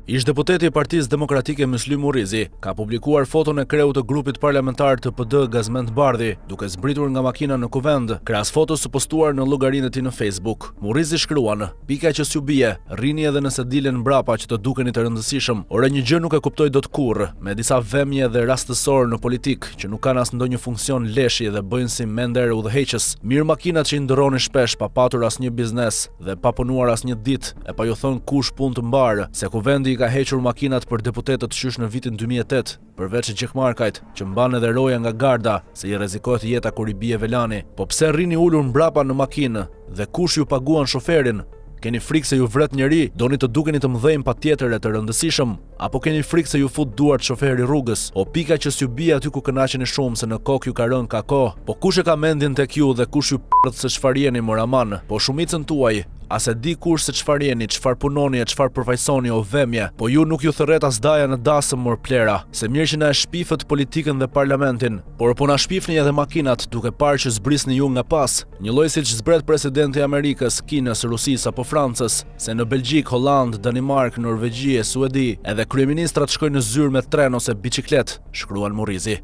Ish deputeti i Partisë Demokratike Myslim Murrizi ka publikuar foton e kreut të grupit parlamentar të PD Gazmend Bardhi, duke zbritur nga makina në kuvend, krahas fotos së postuar në llogarinë e tij në Facebook. Murrizi shkruan: "Pika që s'ju bie, rrini edhe nëse dilen mbrapa që të dukeni të rëndësishëm. Ora një gjë nuk e kuptoj dot kurrë, me disa vëmje dhe rastësor në politik që nuk kanë as ndonjë funksion leshi dhe bëjnë si mender udhëheqës. Mirë makinat që i ndërroni shpesh pa patur asnjë biznes dhe pa punuar asnjë ditë, e pa ju thënë kush punë të mbar, se kuvendi i ka hequr makinat për deputetët qysh në vitin 2008, përveç Gjekmarkajt, që mban edhe roja nga garda, se i rrezikohet jeta kur i bie velani. Po pse rrini ulur mbrapa në makinë dhe kush ju paguan shoferin? Keni frikë se ju vret njeri? Doni të dukeni të mëdhenj patjetër e të rëndësishëm? Apo keni frikë se ju fut duart shoferi rrugës? O pika që s'ju bie aty ku kënaqeni shumë se në kokë ju ka rënë kako? Po kush e ka mendjen tek ju dhe kush ju prdh se çfarë jeni moraman? Po shumicën tuaj, as e di kush se çfarë jeni, çfarë punoni e çfarë përfaqësoni o vëmje, po ju nuk ju thërret as daja në dasëm mor plera, se mirë që na e shpifët politikën dhe parlamentin, por po na shpifni edhe makinat duke parë që zbrisni ju nga pas, një lloj siç zbret presidenti i Amerikës, Kinës, Rusisë apo Francës, se në Belgjik, Holland, Danimark, Norvegji, Suedi, edhe kryeministrat shkojnë në zyrë me tren ose biçiklet, shkruan Murrizi.